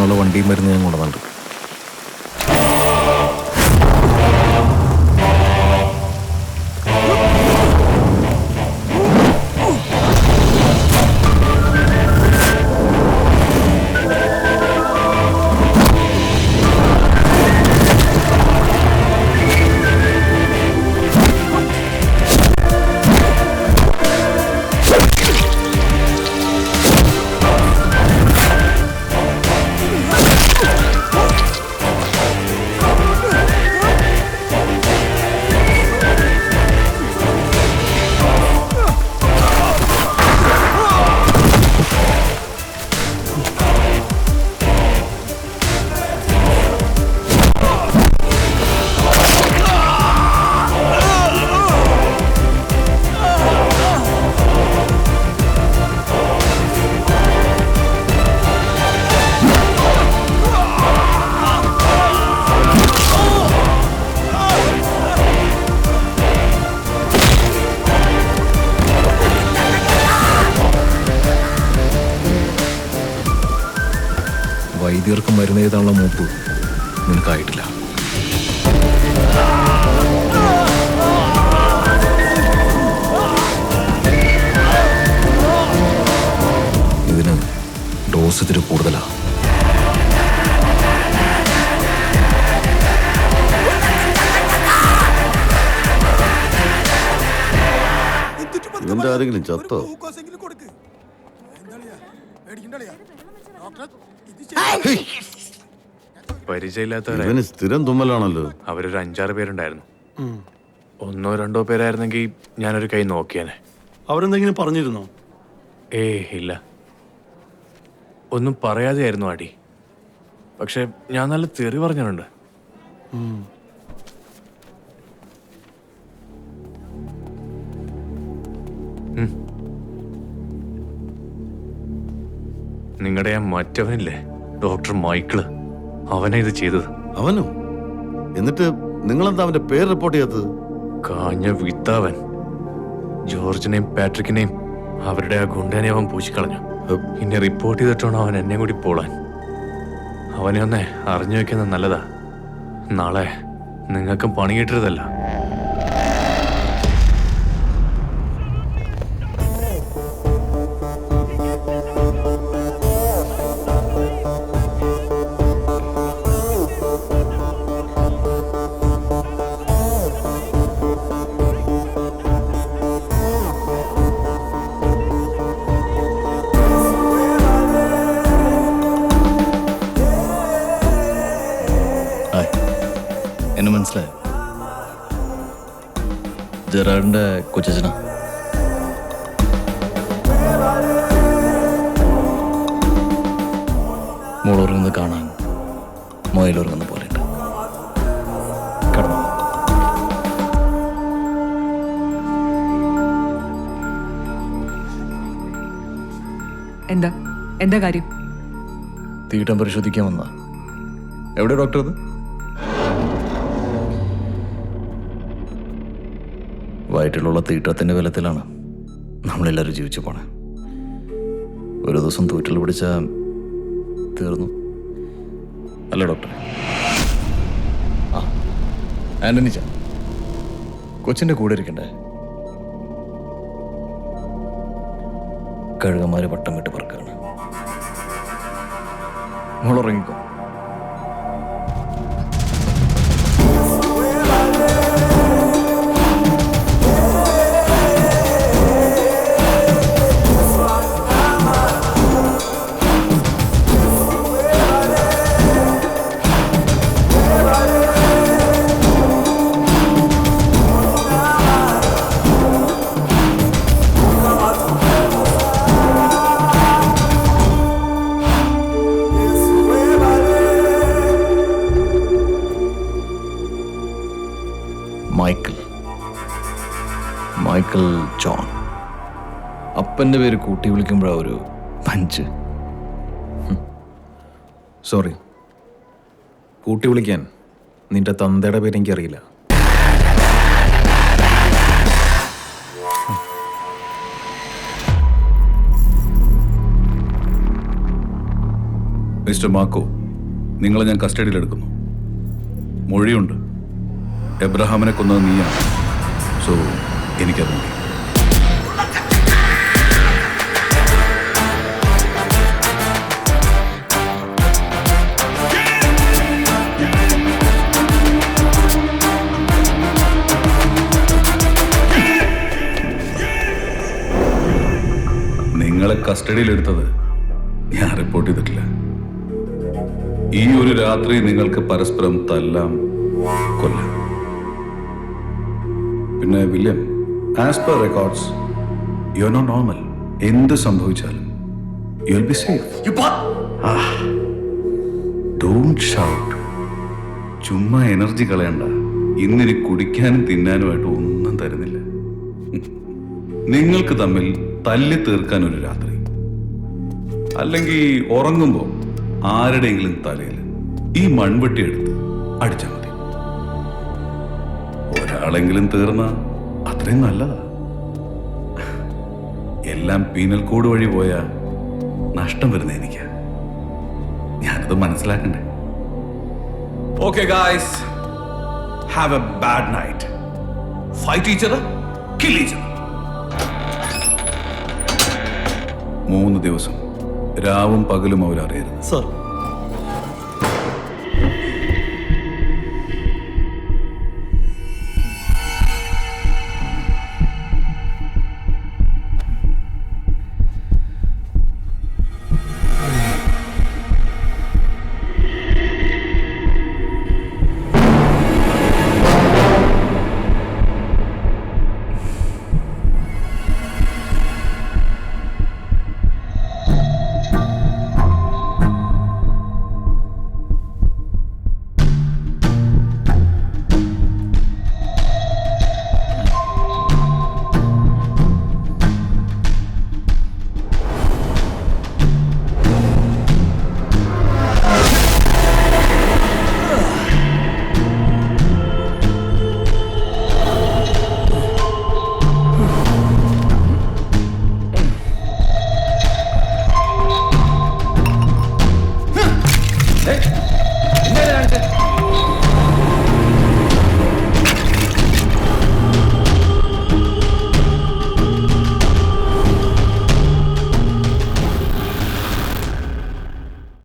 കൊണ്ടുപോകാനുള്ള വണ്ടിയും മരുന്ന് ഞാൻ കൊണ്ടുവന്നുണ്ട്. വൈദ്യർക്ക് മരുന്ന് എഴുതാനുള്ള മൂപ്പ് നിനക്കായിട്ടില്ല. ഇതിന് ഡോസ് ഇത്തിരി കൂടുതലാണ്. ഇവന്റെ ആരെങ്കിലും ചത്തോ? പരിചയമില്ലാത്തവരെ സ്ഥിരം തുമ്മലാണല്ലോ. അവരൊരു 5-6 പേരുണ്ടായിരുന്നു. 1-2 പേരായിരുന്നെങ്കിൽ ഞാനൊരു കൈ നോക്കിയാനെ. അവരെന്തെങ്കിലും പറഞ്ഞിരുന്നോ? ഇല്ല, ഒന്നും പറയാതെയായിരുന്നു അടി. പക്ഷെ ഞാൻ നല്ല തെറി പറഞ്ഞിട്ടുണ്ട്. നിങ്ങളുടെ ആ മറ്റവനില്ലേ, ഡോക്ടർ മൈക്കിള്, അവനാ ഇത് ചെയ്തത്. അവനോ? എന്നിട്ട് നിങ്ങളെന്താ അവന്റെ പേര് റിപ്പോർട്ട് ചെയ്യാത്തത്? കാഞ്ഞ വിത്താവൻ. ജോർജിനെയും പാട്രിക്കിനെയും അവരുടെ ആ ഗുണ്ടേനെ അവൻ പൂശിക്കളഞ്ഞു. ഇനി റിപ്പോർട്ട് ചെയ്തിട്ടാണോ അവൻ എന്നെ കൂടി പോളാൻ. അവനെ ഒന്നേ അറിഞ്ഞു വെക്കുന്നത് നല്ലതാ. നാളെ നിങ്ങൾക്കും പണി കിട്ടരുതല്ല. എന്നെ മനസ്സിലായോ? ജെറാഡിന്റെ കൊച്ചച്ഛനാ. മോളുറങ്ങുന്നത് കാണാൻ മൊയിലുറങ്ങുന്ന പോലെ ഉണ്ട്. കടന്നു. എന്താ കാര്യം? തീട്ടം പരിശോധിക്കാൻ വന്ന. എവിടെ ഡോക്ടർ? അത് വയറ്റിലുള്ള തീട്ടത്തിന്റെ ബലത്തിലാണ് നമ്മളെല്ലാവരും ജീവിച്ചു പോണേ. ഒരു ദിവസം തൂറ്റൽ പിടിച്ച തീർന്നു അല്ല ഡോക്ടർ? ആന്റണി ചാ, കൊച്ചിന്റെ കൂടെ ഇരിക്കണ്ടേ? കഴുകന്മാര് വട്ടം വിട്ട് പറക്കാണ്. മോളുറങ്ങിക്കോ. Michael John. അപ്പൻ്റെ പേര് കൂട്ടി വിളിക്കുമ്പോഴാണ് ഒരു പഞ്ച്. സോറി, കൂട്ടി വിളിക്കാൻ നിന്റെ തന്തയുടെ പേര് എനിക്കറിയില്ല. മിസ്റ്റർ മാക്കോ, നിങ്ങളെ ഞാൻ കസ്റ്റഡിയിലെടുക്കുന്നു. മൊഴിയുണ്ട്. എബ്രഹാമിനെ കൊന്നത് നീയാണ്. സോ എനിക്കത് മതി. നിങ്ങളെ കസ്റ്റഡിയിലെടുത്തത് ഞാൻ റിപ്പോർട്ട് ചെയ്തിട്ടില്ല. ഈ ഒരു രാത്രി നിങ്ങൾക്ക് പരസ്പരം തല്ലാം, കൊല്ലാം. പിന്നെ William, as per records you are not normal. എന്ത് സംഭവിച്ചാലും you will be safe. Don't shout. ചുമ്മാ എനർജി കളയണ്ട. ഇന്നിനി കുടിക്കാനും തിന്നാനുമായിട്ട് ഒന്നും തരുന്നില്ല. നിങ്ങൾക്ക് തമ്മിൽ തല്ലി തീർക്കാൻ ഒരു രാത്രി, അല്ലെങ്കിൽ ഉറങ്ങുമ്പോൾ ആരുടെയെങ്കിലും തലയിൽ ഈ മൺവെട്ടി എടുത്ത് അടിച്ചാൽ മതി. ഒരാളെങ്കിലും തീർന്ന അത്രയും നല്ലതാ. എല്ലാം പീനൽ കോഡ് വഴി പോയാ നഷ്ടം വരുന്ന എനിക്ക്. ഞാനത് മനസ്സിലാക്കണ്ടേ? Okay guys, have a bad night. Fight each other, kill each other. 3 ദിവസം രാവും പകലും അവരറിയരുത്. സർ